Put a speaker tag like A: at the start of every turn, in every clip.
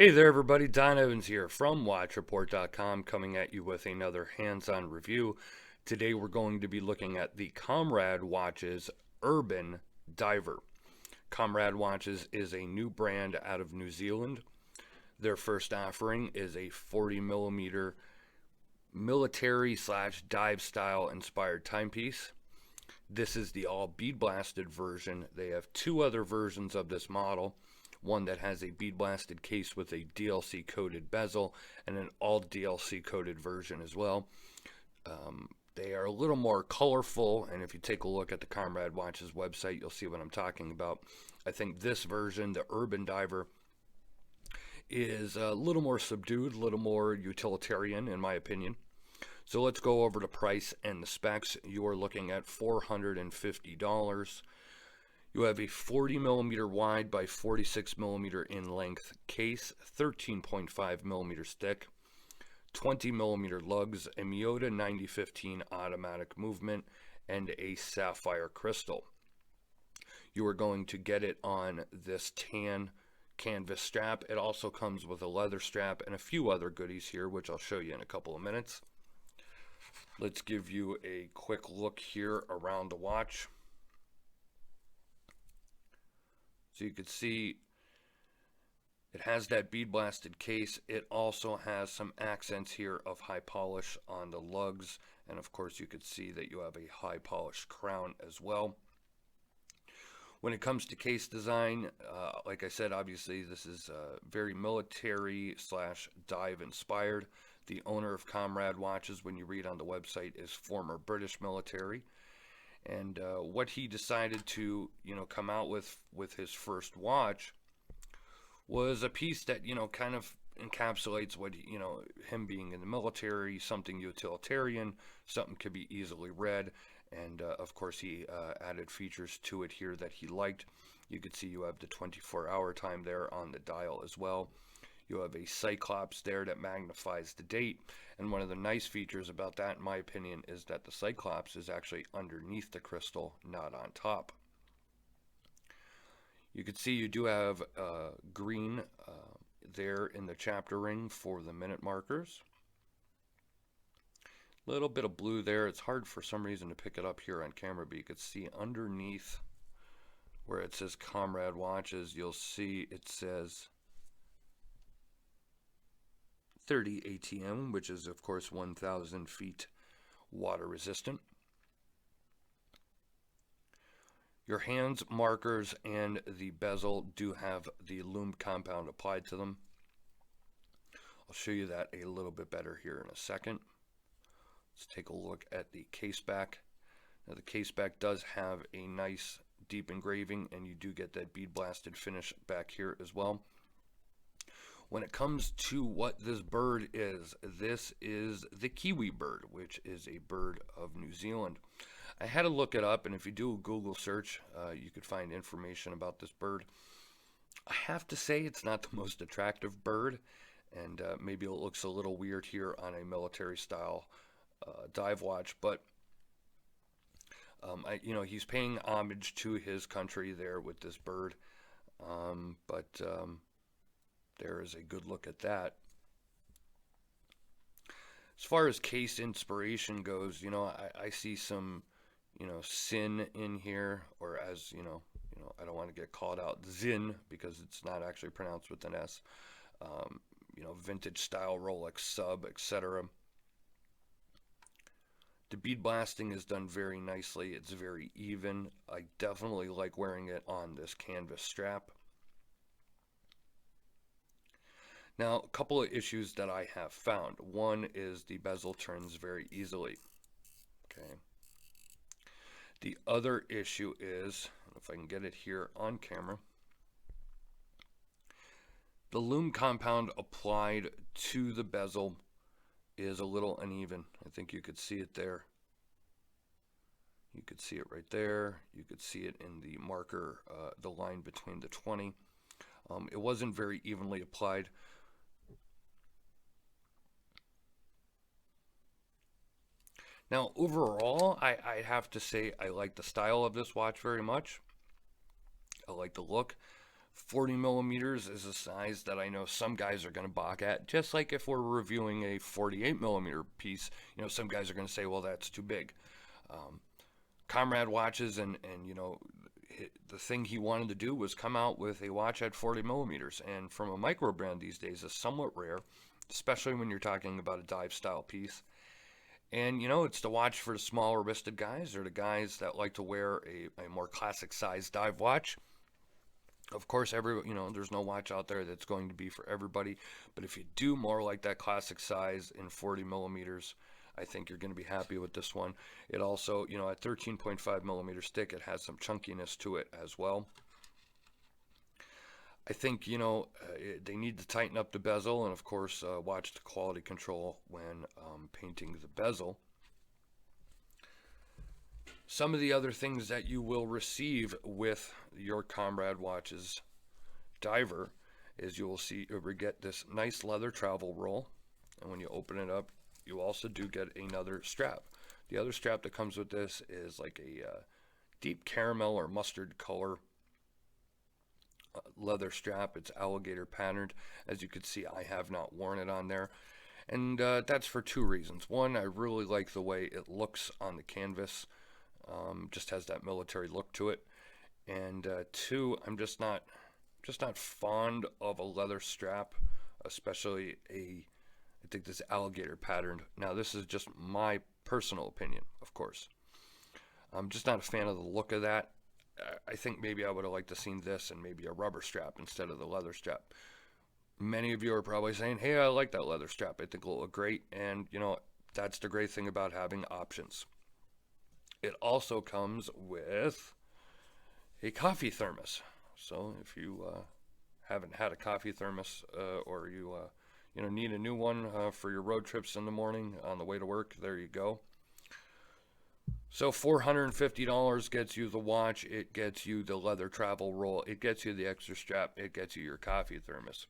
A: Hey there, everybody. Don Evans here from WatchReport.com, coming at you with another hands-on review. Today we're going to be looking at the Komrade Watches Urban Diver. Komrade Watches is a new brand out of New Zealand. Their first offering is a 40 millimeter military slash dive style inspired timepiece. This is the all bead blasted version. They have two other versions of this model. One that has a bead blasted case with a DLC coated bezel and an all DLC coated version as well. They are a little more colorful, and if you take a look at the Komrade Watches website, you'll see what I'm talking about. I think this version, the Urban Diver, is a little more subdued, a little more utilitarian in my opinion. So let's go over the price and the specs. You are looking at $450. You have a 40 millimeter wide by 46 millimeter in length case, 13.5 millimeters thick, 20 millimeter lugs, a Miyota 9015 automatic movement, and a sapphire crystal. You are going to get it on this tan canvas strap. It also comes with a leather strap and a few other goodies here, which I'll show you in a couple of minutes. Let's give you a quick look here around the watch. So you can see it has that bead blasted case. It also has some accents here of high polish on the lugs, and of course you could see that you have a high polished crown as well. When it comes to case design, like I said, obviously this is very military slash dive inspired. The owner of Komrade Watches, when you read on the website, is former British military. And what he decided to, come out with his first watch was a piece that, kind of encapsulates what, him being in the military, something utilitarian, something could be easily read. And of course, he added features to it here that he liked. You could see you have the 24-hour time there on the dial as well. You have a Cyclops there that magnifies the date, and one of the nice features about that, in my opinion, is that the Cyclops is actually underneath the crystal, not on top. You can see you do have green there in the chapter ring for the minute markers. A little bit of blue there. It's hard for some reason to pick it up here on camera, but you can see underneath where it says Komrade Watches, you'll see it says 30 ATM, which is of course 1,000 feet water resistant. Your hands, markers, and the bezel do have the lume compound applied to them. I'll show you that a little bit better here in a second. Let's take a look at the case back. Now the case back does have a nice deep engraving, and you do get that bead blasted finish back here as well. When it comes to what this bird is, this is the kiwi bird, which is a bird of New Zealand. I had to look it up, and if you do a Google search, you could find information about this bird. I have to say it's not the most attractive bird, and maybe it looks a little weird here on a military style dive watch, but he's paying homage to his country there with this bird, there is a good look at that. As far as case inspiration goes, I see some, sin in here, or as, I don't want to get called out Zin because it's not actually pronounced with an S. Vintage style Rolex sub, etc. The bead blasting is done very nicely. It's very even. I definitely like wearing it on this canvas strap. Now, a couple of issues that I have found. One is the bezel turns very easily. Okay. The other issue is, if I can get it here on camera, the lume compound applied to the bezel is a little uneven. I think you could see it there. You could see it right there. You could see it in the marker, the line between the 20. It wasn't very evenly applied. Now, overall, I have to say I like the style of this watch very much. I like the look, 40 millimeters is a size that I know some guys are going to balk at. Just like if we're reviewing a 48 millimeter piece, you know, some guys are going to say, well, that's too big. Komrade Watches, and you know, the thing he wanted to do was come out with a watch at 40 millimeters, and from a micro brand these days is somewhat rare, especially when you're talking about a dive style piece. And you know, it's the watch for the smaller wristed guys, or the guys that like to wear a more classic size dive watch. Of course, you know, there's no watch out there that's going to be for everybody, but if you do more like that classic size in 40 millimeters, I think you're going to be happy with this one. It also, you know, at 13.5 millimeter stick, it has some chunkiness to it as well. I think, you know, they need to tighten up the bezel, and of course, watch the quality control when painting the bezel. Some of the other things that you will receive with your Komrade Watches diver is you will get this nice leather travel roll, and when you open it up, you also do get another strap. The other strap that comes with this is like a deep caramel or mustard color leather strap. It's alligator patterned. As you can see, I have not worn it on there, and that's for two reasons. One, I really like the way it looks on the canvas. Just has that military look to it. And two, I'm just not fond of a leather strap, especially I think this alligator patterned. Now this is just my personal opinion, of course. I'm just not a fan of the look of that. I think maybe I would have liked to seen this and maybe a rubber strap instead of the leather strap. Many of you are probably saying, hey, I like that leather strap. I think it'll look great. And you know, that's the great thing about having options. It also comes with a coffee thermos. So if you haven't had a coffee thermos, or you know, need a new one for your road trips in the morning on the way to work, there you go. So $450 gets you the watch, it gets you the leather travel roll, it gets you the extra strap, it gets you your coffee thermos.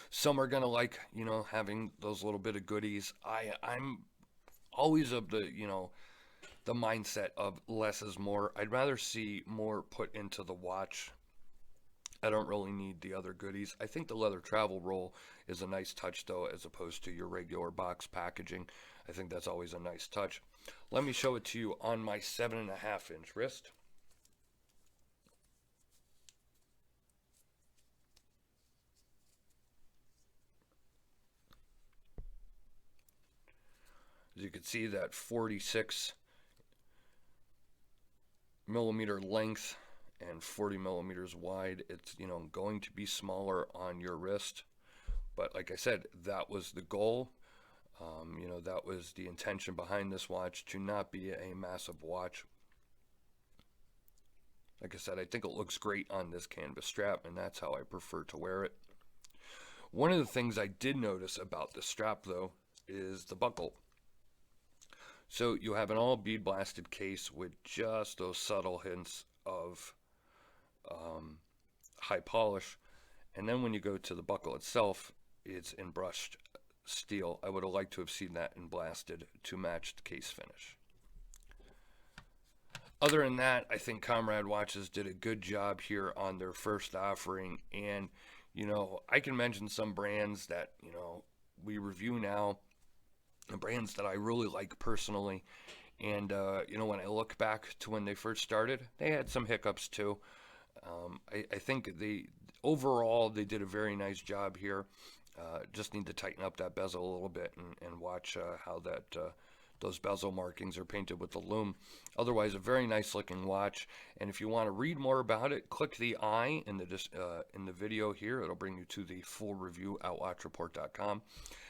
A: Some are gonna like, you know, having those little bit of goodies. I'm always of the, you know, the mindset of less is more. I'd rather see more put into the watch. I don't really need the other goodies. I think the leather travel roll is a nice touch though, as opposed to your regular box packaging. I think that's always a nice touch. Let me show it to you on my 7.5-inch wrist. As you can see, that 46 millimeter length and 40 millimeters wide. It's, you know, going to be smaller on your wrist, but like I said, that was the goal. You know, that was the intention behind this watch, to not be a massive watch. Like I said, I think it looks great on this canvas strap, and that's how I prefer to wear it. One of the things I did notice about the strap though is the buckle. So you have an all bead blasted case with just those subtle hints of high polish, and then when you go to the buckle itself, it's in brushed steel. I would have liked to have seen that in blasted to match the case finish. Other than that, I think Komrade Watches did a good job here on their first offering, and you know, I can mention some brands that, you know, we review now, brands that I really like personally, and you know, when I look back to when they first started, they had some hiccups too. I think overall they did a very nice job here. Just need to tighten up that bezel a little bit, and watch how those bezel markings are painted with the lume. Otherwise, a very nice looking watch. And if you want to read more about it, click the I in the video here. It'll bring you to the full review at watchreport.com.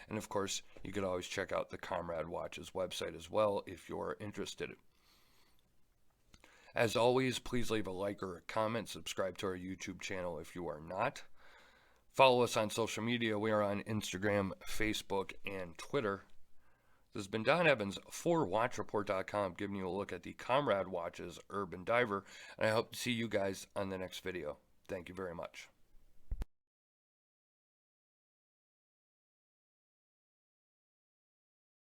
A: And of course, you could always check out the Komrade Watches website as well if you're interested. As always, please leave a like or a comment. Subscribe to our YouTube channel if you are not. Follow us on social media. We are on Instagram, Facebook, and Twitter. This has been Don Evans for watchreport.com, giving you a look at the Komrade Watches Urban Diver, and I hope to see you guys on the next video. Thank you very much.